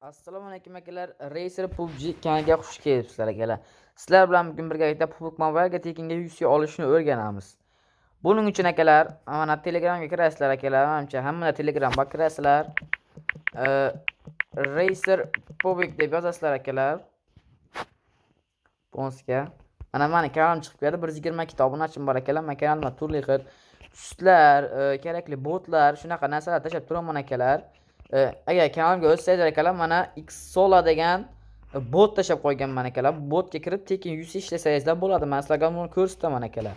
Assalomu alaykum akalar. Racer PUBG kanaliga xush kelibsizlar akalar. Sizlar bilan bugun birgalikda PUBG Mobile'ga tekinga UC olishni o'rganamiz. Buning uchun akalar, mana Telegramga kirasizlar akalar. Menimcha hamma Telegramga kirasizlar. Racer PUBG deb yozasizlar akalar. Bonusga. Mana meni kanalim chiqib keldi. 120 ta obunachim bor akalar. Men kanalimda turli xil tuslar, kerakli botlar, shunaqa narsalar tashlab turaman akalar. Agar kanalimga o'tsangizlar akalar, mana Xsola degan bot tashlab qo'yganman akalar. Botga kirib tekin 100 ishlasangizlar bo'ladi. Men sizlarga buni ko'rsataman akalar.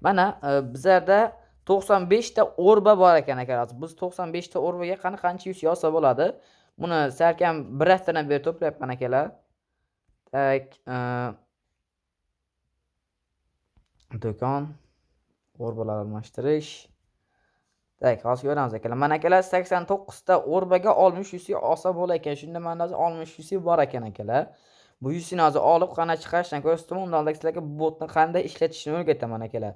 Mana bizlarda 95 ta orba bor ekan akalar. Biz 95 ta orbaga qancha 100 yozsa bo'ladi. Buni salkam bir haftadan beri to'playapman akalar. Do'kon orbalar almashtirish. Hozir ko'ramiz akalar. Mana akalar 89 ta orbaga 60 yusi olsa bo'lar ekan. Shunda menda 60 yusi bor ekan akalar. Bu yusini hozir olib qana chiqarishdan ko'rsataman. Undan oldin sizlarga botni qanday ishlatishni o'rgataman akalar.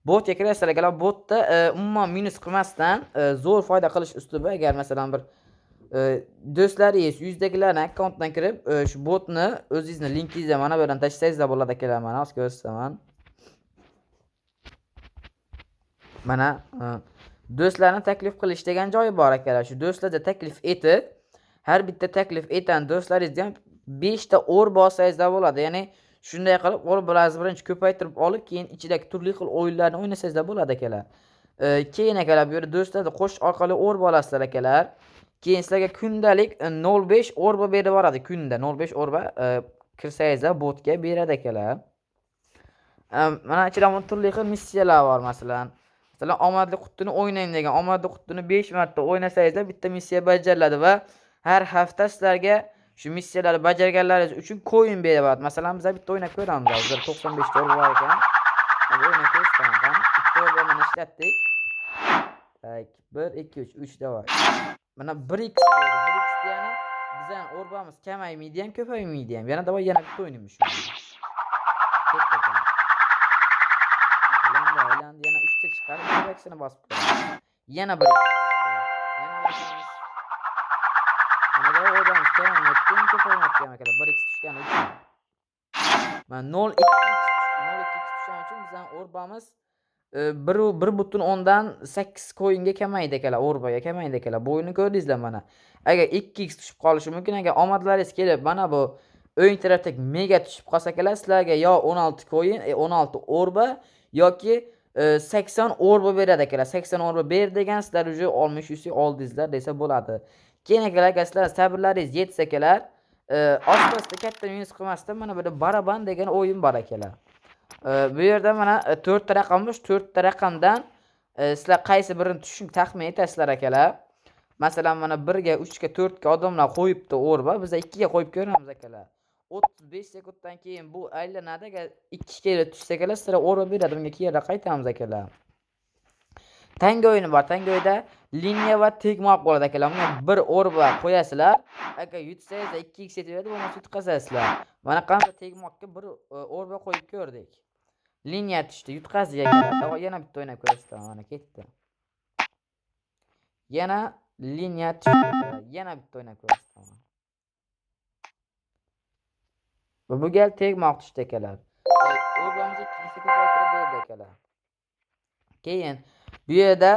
Botga kirasizlar akalar. Botda umuman minus qilmasdan zo'r foyda qilish uslubi. Agar masalan bir do'stlaringiz yuzdagilarning akkauntdan kirib shu botni o'zingizning linkingizga mana bu yerdan tashlasangizlar bo'ladi akalar. Mana hozir ko'rsataman. Mana do'stlarni taklif qilish degan joyi bor akalar. Shu do'stlarga taklif etib, har bitta taklif etgan do'stlaringizga 5 ta orba olsangizlar bo'ladi. Ya'ni shunday qilib orbalarni birinchi ko'paytirib olib, keyin ichidagi turli xil o'yinlarni o'ynasangizlar bo'ladi akalar. Keyin akalar bu yerda do'stlarni qo'shish orqali orba olasizlar akalar. Keyin sizlarga kundalik 0.5 orba berib boradi. Kunda 0.5 orba kirsangizlar botga beradi akalar. Mana ichida turli xil missiyalar bor masalan. Masalan, omadli qutini o'ynang degan. Omadli qutini 5 marta o'ynasangizlar bitta missiya bajariladi va har hafta sizlarga shu missiyalarni bajarganlaringiz uchun coin beradi. Masalan, biz bitta o'ynab ko'ramiz. Hozir 95 ta bor ekan. Hozir o'ynab ko'ramiz. Ikkita o'ynani ishlatdik. 1 2 3 3 da bor. Mana 1x berdi. 1x degani bizning orbamiz kamaymaydi ham, ko'paymaydi ham. Yana davay yana bitta o'ynaymiz shuni. Aylandi yana 3 ta chiqarib, direksiyani bosib qo'yamiz. Yana 1 yana bosamiz. Mana bu o'rganimiz kamayotgan, ko'paymoqda ham akalar. 1x tushgani uchun. Mana 0.2x tushgani uchun bizning orbamiz 1.8 coinga kamaydi akalar, orbaga kamaydi akalar. Bu o'yinni ko'rdingizlar mana. Agar 2x tushib qolishi mumkin, agar omadlaringiz kelib mana bu o'yin tarafdagi mega tushib qolsa akalar, sizlarga yo 16 coin, 16 orba yoki 80 orba beradi akalar. 80 orba ber degan sizlar уже 60 yusi oldingizlar desa bo'ladi. Keyin akalar sizlar sabrlaringiz yetsa akalar, asta-asta katta minus qilmasdan mana burada baraban degan o'yin bor akalar. Bu yerda mana 4 ta raqam bor. 4 ta raqamdan sizlar qaysi birini tushishni taxmin etasizlar akalar. Masalan, mana 1 ga, 3 ga, 4 ga odamlar qo'yibdi orba, biz 2 ga qo'yib ko'ramiz akalar. 35 sekunddan keyin bu aylanadi. Agar 2 kere tushsa akalar, sizlar orba beradi. Bunga keyinroq qaytamiz akalar. Tanga o'yini bor. Tanga o'yinda liniya va tegmoq bo'ladi akalar. Bunga bir orba qo'yasizlar. Agar yutsangiz 2x yetaveradi, bo'lmasa yutqazasizlar. Mana qancha tegmoqqa bir orba qo'yib ko'rdik. Liniya tushdi, yutqazdik akalar. Yana bitta o'ynab ko'rsataman. Mana ketdi. Yana liniya tushdi. Yana bitta o'ynab ko'rsataman. Bu gal tegmoq tushdi akalar. Orbamiz 2 ko'paytirib berdi akalar. Keyin bu yerda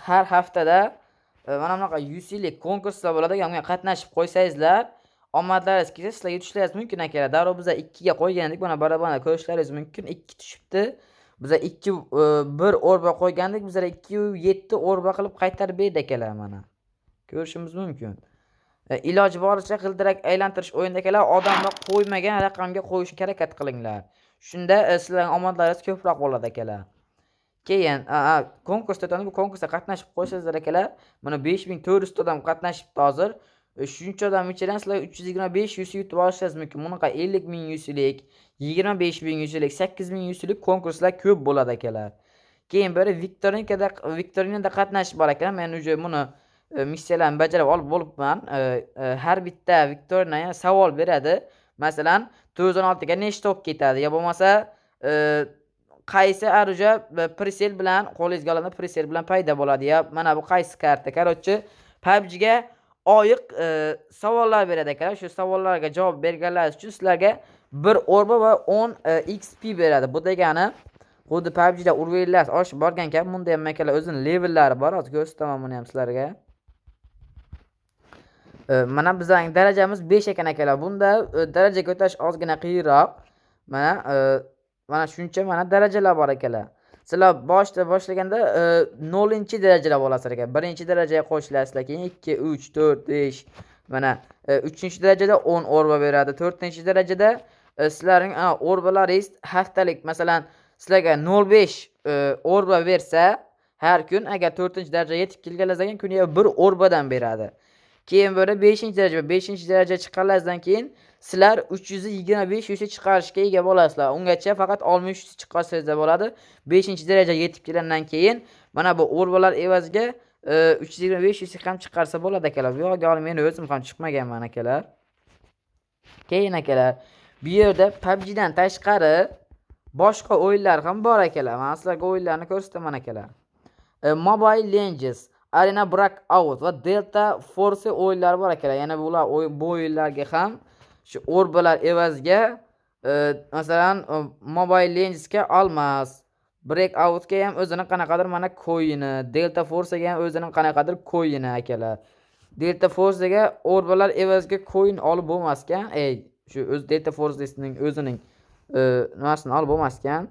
har haftada mana bunaqa 100 yillik konkurslar bo'ladi. Unga qatnashib qo'ysangizlar, omadlaringiz kelsa sizlar yutishlaringiz mumkin akalar. Darrov biz 2 ga qo'ygandik. Mana barabarda ko'rishlaringiz mumkin. 2 tushibdi. Biz 2 1 orba qo'ygandik. Bizlar 2 7 orba qilib qaytarib berdi akalar mana. Ko'rishimiz mumkin. Iloji boricha g'ildirak aylantirish o'yinida akalar, odamlar qo'ymagan raqamga qo'yishga harakat qilinglar. Shunda sizlarning omadlaringiz ko'proq bo'ladi akalar. Keyin konkursda o'tadi. Bu konkursda qatnashib qo'ysangizlar akalar, mana 5400 odam qatnashibdi hozir. Shuncha odam ichidan sizlar 325 yusi yutib olishingiz mumkin. Bunaqa 50 ming yusilik, 25 ming yusilik, 8 ming yusilik konkurslar ko'p bo'ladi akalar. Keyin bir viktorinada qatnashish bor akalar. Men uje buni missiyalarni bajarib olib bo'libman. Har bitta viktorina savol beradi. Masalan, 916 ga nechta o'q ketadi yo bo'lmasa qaysi aruja presel bilan qo'lingizga oladi, presel bilan paydo bo'ladi. Ya mana bu qaysi karta? Короче, PUBG ga oyiq savollar beradi akalar. Shu savollarga javob berganlar uchun sizlarga 1 orba va 10 XP beradi. Bu degani xuddi PUBG da urvinglar oshib borgan kabi bunda ham akalar o'zining levellari bor. Hozir ko'rsataman buni ham sizlarga. Mana bizning darajamiz 5 ekan akalar. Bunda daraja ko'tarish ozgina qiyinroq. Mana shuncha mana darajalar bor akalar. Sizlar boshlaganda 0-darajada bo'lasizlar ekan. 1-darajaga qo'shilasizlar, keyin 2, 3, 4, 5 mana 3-darajada 10 orba beradi. 4-darajada sizlarning orbalaringiz haftalik, masalan, sizlarga 0.5 orba bersa, har kun agar 4-darajaga yetib kelganingizdan kuniga 1 orbadan beradi. Keyin böyle 5-daraja, 5-daraja chiqqaningizdan keyin sizlar 325 yuz chiqarishga ega bo'lasizlar. Ungacha faqat 60 yuz chiqarsangiz bo'ladi. 5-darajaga yetib kelgandan keyin mana bu orbalar evaziga 325 yuz ham chiqarsa bo'ladi akalar. Bu yo'lga men o'zim ham chiqmaganman akalar. Keyin akalar, bu yerda PUBG dan tashqari boshqa o'yinlar ham bor akalar. Men sizlarga o'yinlarni ko'rsataman akalar. Mobile Legends, Arena Breakout va Delta Force o'yinlari bor akalar. Yana bu o'yinlarga ham shu orbalar evaziga masalan Mobile Legendsga olmas, Breakoutga ham o'zining qanaqadir mana coin'i, Delta Force'ga ham o'zining qanaqadir coin'i akalar. Delta Force'ga orbalar evaziga coin olib bo'lmaskan, shu o'z Delta Force'ning o'zining nimasini olib bo'lmaskan.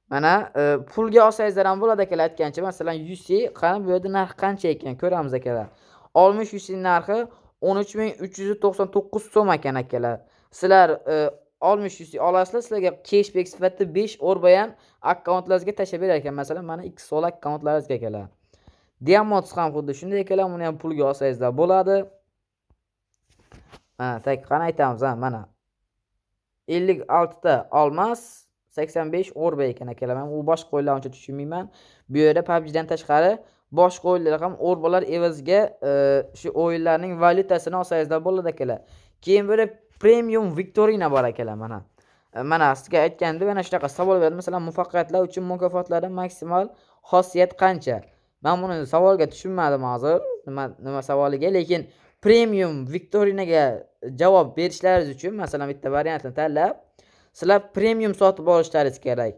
Mana pulga olsangizlar ham bo'ladi akalar aytgancha. Masalan, UC qani bu yerda narx qancha ekan ko'ramiz akalar. 60 UC narxi 13399 so'm ekan akalar. Sizlar 60 UC olasizlar, sizlarga cashback sifatida 5 orba ham akkauntlaringizga tashlab berar ekan. Masalan, mana 2 so'm akkauntlaringizga akalar. Diamonds ham xuddi shunday akalar, buni ham pulga olsangizlar bo'ladi. Mana qani aytamiz mana 56 ta olmas, 85 orba ekan akalar. Men u boshqa o'yinlar uncha tushunmayman. Bu yerda PUBG dan tashqari boshqa o'yinlar ham orbalar evaziga shu o'yinlarning valyutasini olsangizlar bo'ladi akalar. Keyin böyle premium Victorina bor akalar mana. Mana sizga aytgandim, mana shunaqa savol berdim. Masalan, muvaffaqiyatlar uchun mukofotlardan maksimal xosiyat qancha? Men buni savolga tushunmadim hozir. Nima savoliga, lekin premium Victorinaga javob berishlaringiz uchun masalan bitta variantni tanlab sizlar premium sotib olishlaringiz kerak.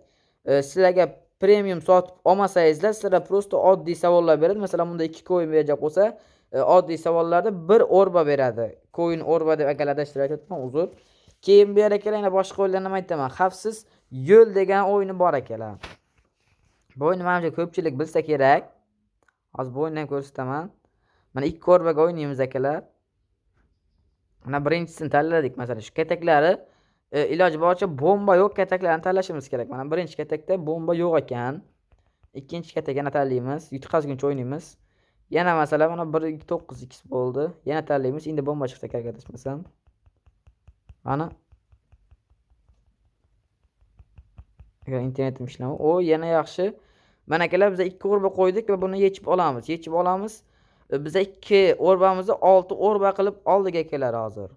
Sizlarga premium sotib olmasangizlar, sizlar prosta oddiy savollar beradi. Masalan, bunda 2 coin berajak bo'lsa, oddiy savollarda 1 orba beradi. Coin orba deb akaladashtirib aytayapman, uzr. Keyin bu yerga yana boshqa o'yinlarni aytaman. Xavfsiz yo'l degan o'yini bor akalar. Bu o'yinni menimcha ko'pchilik bilsa kerak. Hozir bu o'yinni ham ko'rsataman. Mana 2 orbaga o'ynaymiz akalar. Mana birinchisini tanladik. Masalan, shu kataklari iloji boricha bomba yo'q kataklarni tanlashimiz kerak. Mana birinchi katakda bomba yo'q ekan. Ikkinchi katak yana tanlaymiz. Yutqazguncha o'ynaymiz. Yana masalan mana 1-9x bo'ldi. Yana tanlaymiz. Endi bomba chiqsa kerak adashmasam. Mana agar internetim ishlamay, yana yaxshi. Mana akalar biz 2 orba qo'ydik va buni yechib olamiz. Biz 2 orbamizni 6 orba qilib oldik akalar hozir.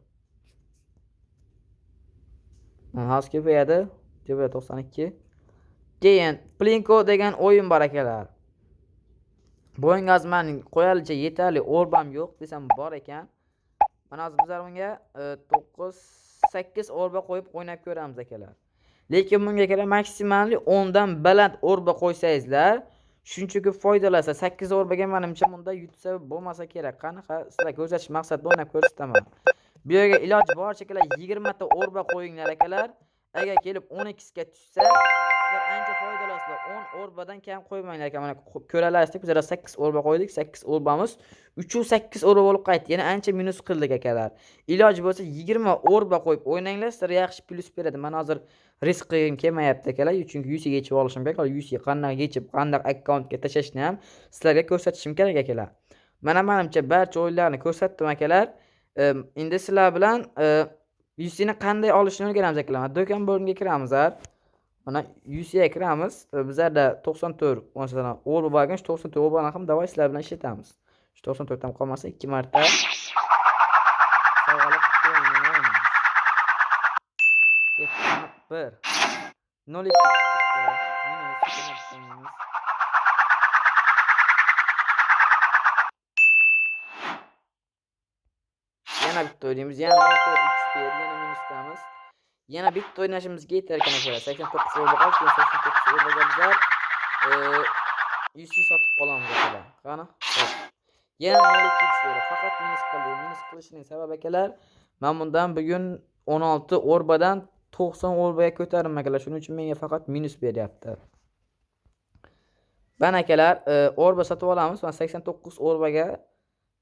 Hozir ko'payadi. 92. Keyin Plinko degan o'yin bor akalar. Bu o'yinga mening qo'yalicha yetarli orbam yo'q desam bor ekan. Mana hozir bizlar bunga 9-8 orba qo'yib o'ynab ko'ramiz akalar. Lekin bunga akalar maksimalli 10 dan baland orba qo'ysangizlar, shunchaki foydalansa 8 orbaga menimcha bunda yutsa bo'lmasa kerak. Qanaqa sizlar ko'rsatish maqsadida o'ynab ko'rsataman. Bu yerga iloji boricha akalar 20 ta orba qo'yinglar akalar. Agar kelib 12 ga tushsa, sizlar ancha foydalansizlar. 10 orbadan kam qo'ymanglar ekan. Mana ko'ralarsizlar, biz 8 orba qo'ydik. 8 orbamiz 3-8 orba bo'lib qaytdi. Yana ancha minus qildik akalar. Iloji bo'lsa 20 orba qo'yib o'ynanglar, sizlarga yaxshi plyus beradi. Men hozir risk qilgim kelmayapti akalar, chunki UC ga yechib olishim kerak. UC qanday yechib, qanday akkauntga tashlashni ham sizlarga ko'rsatishim kerak akalar. Mana menimcha barcha o'yinlarni ko'rsatdim akalar. Endi sizlar bilan UC ni qanday olishni o'rganamiz akalar. Do'kon bo'limiga kiramiz. Mana UC ga kiramiz. Bizlarda 94 masalan orba bo'lgan, 94 orbani ham davay sizlar bilan ishlatamiz. 94 dan qolmasa 2 marta sovg'alab qo'yamiz. 1 0 2 yana bitta o'ynaymiz. Yana 14 XP, yana minusdamiz. Yana bitta o'ynashimizga yetar ekan akalar. 89 o'rba qoldi. 89 o'rbaga bizlar 100 sotib qolamiz akalar. Qani? Xo'p. Yana 0.2 XP. Faqat minus qildi. Minus qilishining sababi akalar, men bundan bugun 16 o'rbadan 90 o'rbaga ko'tardim akalar. Shuning uchun menga faqat minus beryapti. Ben akalar o'rba sotib olamiz. Men 89 o'rbaga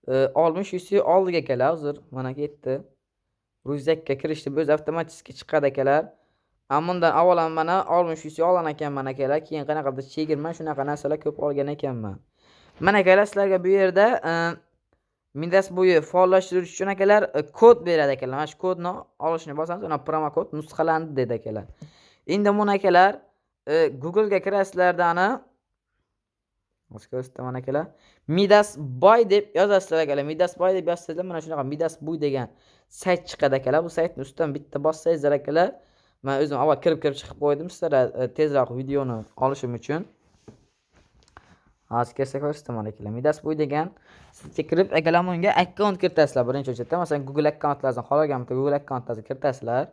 60 oldiga akalar hozir mana ketdi. Ryuzakka kirishdi, o'z avtomatik chiqadi akalar. Bundan avval ham mana 60 olgan ekanman akalar. Keyin qanaqadir chegirma shunaqa narsalar ko'p olgan ekanman. Mana akalar sizlarga bu yerda Midas bo'yi faollashtirish uchun akalar kod beradi akalar. Mana shu kodni olishni bosamiz, ana promo kod nusxalandi dedi akalar. Endi buni akalar Google ga kirasizlardan ko'rsataman akalar. Midas Boy deb yozasizlar akalar. Midas Boy deb yozsangizlar mana shunaqa Midas Boy degan sayt chiqadi akalar. Bu saytning ustidan bitta bossangizlar akalar. Men o'zim avval kirib chiqib qo'ydim sizlarga tezroq videoni olishim uchun. Hozir kelsa ko'rsataman akalar. Midas Boy degan saytga kirib akalar bunga akkaunt kiritasizlar birinchi o'chirda. Masalan Google akkauntlaringizni xohlagan bitta Google akkauntlaringizni kiritasizlar.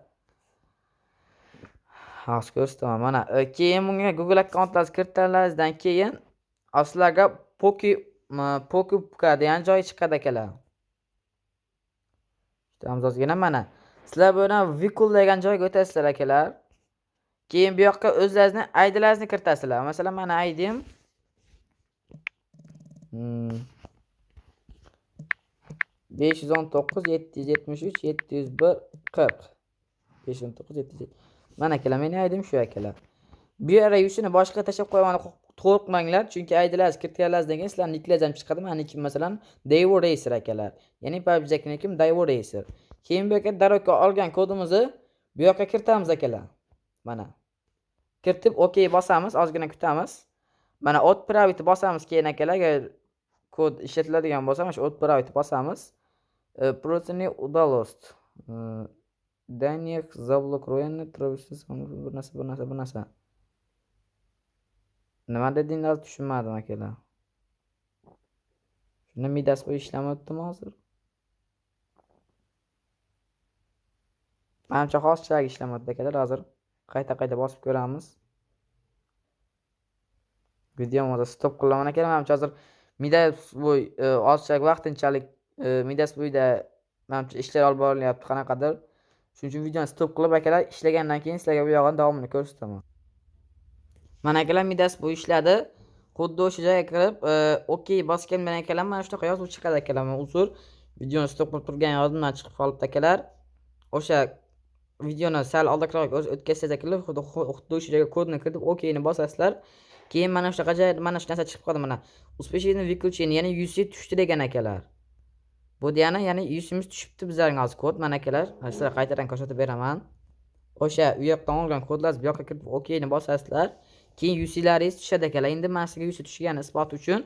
Hozir ko'rsataman mana. Keyin bunga Google akkauntlaringizni kiritganingizdan keyin sizlarga Pokupka degan joy chiqadi akalar. Tamzozgina mana. Sizlar buni Vikul degan joyga o'tasizlar akalar. Keyin bu yoqqa o'zlaringizning IDlaringizni kiritasizlar. Masalan, mana IDim 519 773 701 40. 519 700. Mana akalar, mening IDim shu akalar. Bu yerga yuzini boshqa tashab qo'yamani qo'rqmanglar, chunki IDlaringiz kiritganingizdan keyin sizlarning niklaringiz ham chiqadi. Meniki masalan Daiwo Racer akalar. Ya'ni PUBG'nikim Daiwo Racer. Keyin bu yerga darokka olgan kodimizni bu yoqqa kiritamiz akalar. Mana. Kiritib OK bosamiz, ozgina kutamiz. Mana отправить bosamiz keyin akalar, agar kod ishlatiladigan bo'lsa, mana shu отправить bosamiz. Противник удалоst. Даниях заблокированы, bir narsa. Nima dedingiz tushunmadim akalar. Shuni Midas bo'yi ishlamayaptimi hozir? Menimcha hozircha ishlamayapti akalar. Hozir qayta bosib ko'ramiz. Videomizni stop qilaman akalar. Menimcha hozir Midas bo'yi hozircha vaqtinchalik Midas bo'yida menimcha ishlar olib borilyapti qanaqadir. Shuning uchun videoni stop qilib akalar, ishlagandan keyin sizlarga bu yog'ini davomini ko'rsataman. Mana akalar Midas bu ishladi. Xuddi o'sha joyga kirib, OK bosgan bilan akalar mana shunaqa yozuv chiqadi akalar. Men uzr, videoni stop qilib turgan yozuvdan chiqib qolibdi akalar. O'sha videoni sal oldinroq o'tkazsangiz akalar, xuddi o'sha joyga kodni kiritib OK ni bosasizlar. Keyin mana shunaqa joyda mana shu narsa chiqib qoldi mana. Успешно выключен, ya'ni 100 tushdi degan akalar. Bu degani, ya'ni 100 tushibdi bizlarning hozir kod. Mana akalar, sizlarga qaytadan ko'rsatib beraman. O'sha u yoqdan olgan kodlarni bu yoqqa kiritib OK ni bosasizlar. Keyin UC'laringiz tushadi akalar. Endi men sizga UC tushgani isbot uchun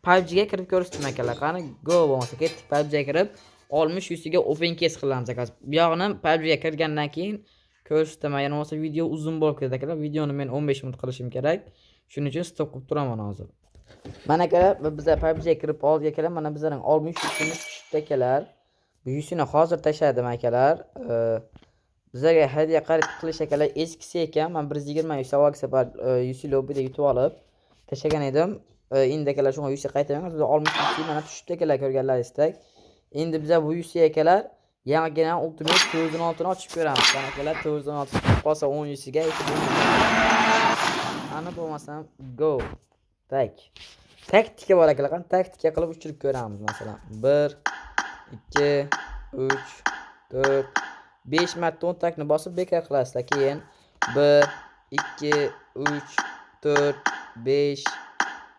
PUBG ga kirib ko'rsataman akalar. Qani go bo'lmasa ketdik PUBG ga kirib 60 UC ga open case qilamiz akalar. Bu yog'ini PUBG ga kirgandan keyin ko'rsataman. Yana bo'lsa video uzun bo'lib ketadi akalar. Videoni men 15 minut qilishim kerak. Shuning uchun stop qilib turaman hozir. Mana akalar, bizlar PUBG ga kirib oldik akalar. Mana bizlarning 60 UC'miz tushdi akalar. Bu UC'ni hozir tashladim akalar. Bizlarga hadiya qarit qilish akalar eskisi ekan. Men 120 savol safar UC lobbyda yutib olib tashlagan edim. Endi akalar shunga UC qaytaman. Biz 60 UC mana tushibdi akalar, ko'rganlaringizdek. Endi bizlar bu UC akalar yangina Ultimate 416 ni ochib ko'ramiz. Mana akalar 416 qolsa 10 UC ga ana bo'lmasam go. Taktika bor akalar. Qani taktika qilib uchirib ko'ramiz masalan. 1 2 3 4 5 marta kontaktni bosib bekor qilasizlar. Keyin 1 2 3 4 5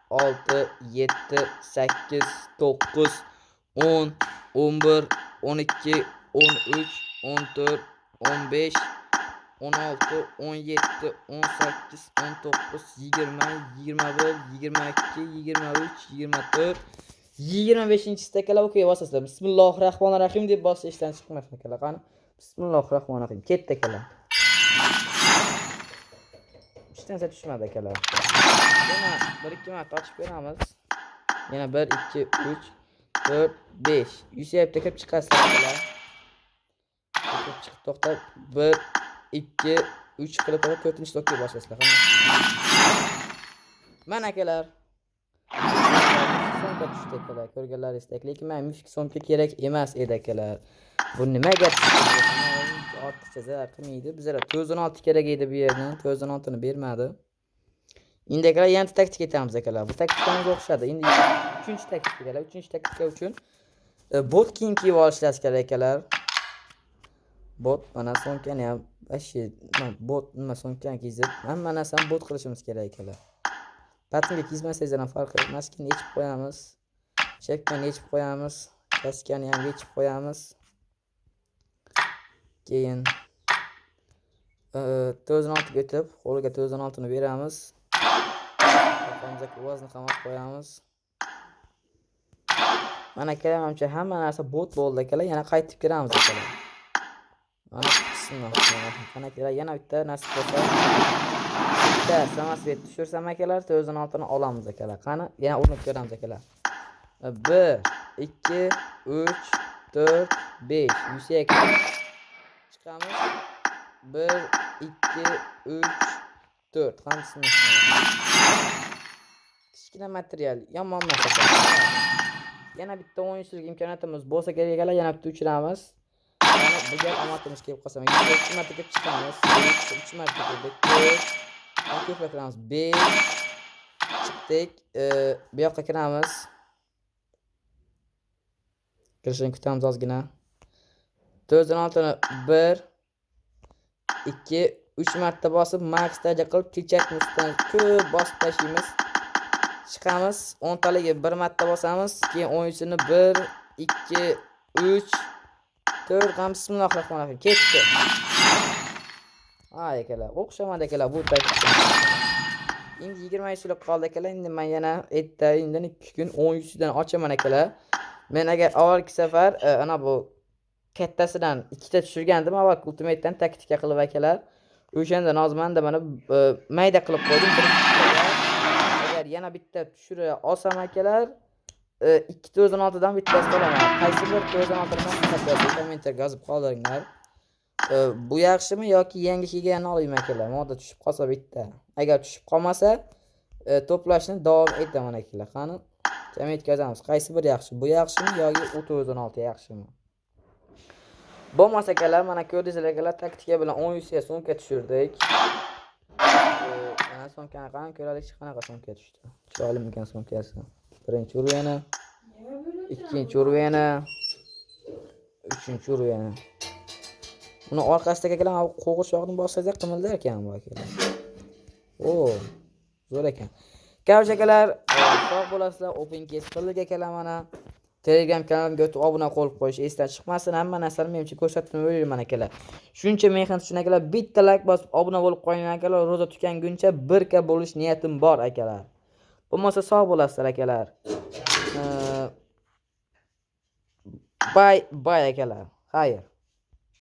6 7 8 9 10 11 12 13 14 15 16 17 18 19 20 21 22 23 24 25-chi akalar OK bosasizlar. Bismillahirrohmanirrohim deb bossa ishdan chiqmasin akalar. Qani Bismillahirrohmanirrohim. Ketdi akalar. Hech narsa tushmadi akalar. Yana 1-2 marta ochib ko'ramiz. Yana 1 2 3 4 5. Yusayapti kirib chiqasizlar akalar. chiqib to'xtab 1 2 3 qilib 4-chi stokka boshlasizlar. Mana akalar. So'mga tushdi akalar. Ko'rganlaringizdek, lekin men mifik so'mga kerak emas edi akalar. Bu nimaga tushdi? Ortiqcha zarar qilmaydi. Bizlar 416 kerak edi bu yerdan. 416 ni bermadi. Endi akalar yana taktika ketamiz akalar. Bu taktikamizga o'xshadi. Endi 3-chi taktika akalar. 3-chi taktika uchun bot kiyim kiyib olishingiz kerak akalar. Bot mana so'mkani ham bot nima so'mkani kiyib hamma narsani bot qilishimiz kerak akalar. Patnga kiymasangiz ham farqi emas, keyin yechib qo'yamiz. Chekani yechib qo'yamiz. Kaskani ham yechib qo'yamiz. Keyin 416 ga o'tib, qo'lga 416 ni beramiz. Kafamizga vazni qamab qo'yamiz. Mana kelamamcha hamma narsa bot bo'ldi akalar. Yana qaytib kiramiz akalar. Mana bismillah. Mana kelar yana bitta narsa bo'lsa. Bitta samasvet tushirsam akalar 416 ni olamiz akalar. Qani yana urinib ko'ramiz akalar. 1 2 3 4 5 yuksak chiqamiz. 1 2 3 4 hammasini. Kichkina material yomon emas akalar. Yana bitta o'yinchilik imkoniyatimiz bo'lsa kerak akalar, yana bitta uchiramiz. Mana bu gal amatimiz kelib qolsa, 2 marta kelib chiqamiz. 3 marta kelib ko'proq kiramiz. 5 chiqdik. Bu yoqqa kiramiz. Kirishini kutamiz ozgina. 416 ni 1 2 3 marta bosib max daraja qilib kechakimizdan ko'p bosib tashlaymiz. Chiqamiz. 10 taliga 1 marta bosamiz. Keyin o'yinchisini 1 2 3 4 ham bismillahirrohmanirrohim ketdi. Ay akalar, o'xshamadi akalar bu taktika. Endi 20 yillik qoldi akalar. Endi men yana ertadan 2 kun 10 dan ochaman akalar. Men agar avvalgi safar ana bu kattasidan 2 ta tushirgandim, avval ultimatedan taktika qilib akalar. O'shanda nozmanda mana mayda qilib qo'ydim. Agar yana bitta tushira olsam akalar 216 dan bittasini olaman. Qaysi bir 416 dan bittasi kommentarga yozib qoldiringlar. Bu yaxshimi yoki yangi kelganini olaymi akalar? Moda tushib qolsa bitta. Agar tushib qolmasa to'plashni davom etaman akalar. Qani jam yetkazamiz. Qaysi bir yaxshi? Bu yaxshimi yoki 416 yaxshimi? Bo'lmasa akalar, mana ko'rdingizlar akalar, taktika bilan 10 ga so'mga tushirdik. Mana so'mkani qani ko'raylik, qanaqa so'mga tushdi. Chiroyli ekan so'mkasi. Birinchi urgani, ikkinchi urgani, uchinchi urgani. Uni orqasidagi akalar qo'g'irchoqni bossangiz qimildar ekan bu akalar. O, zo'r ekan. Kavsh akalar, sog' bo'lasizlar. Open case qildik akalar mana. Telegram kanalimga o'tib obuna qilib qo'yish esdan chiqmasin. Hamma narsani men uchun ko'rsatib beraman akalar. Shuncha mehnat uchun akalar bitta like bosib obuna bo'lib qo'ying akalar. Ro'za tutganguncha 1k bo'lish niyatim bor akalar. Bo'lmasa sog' bo'lasizlar akalar. Bye akalar. Xayr.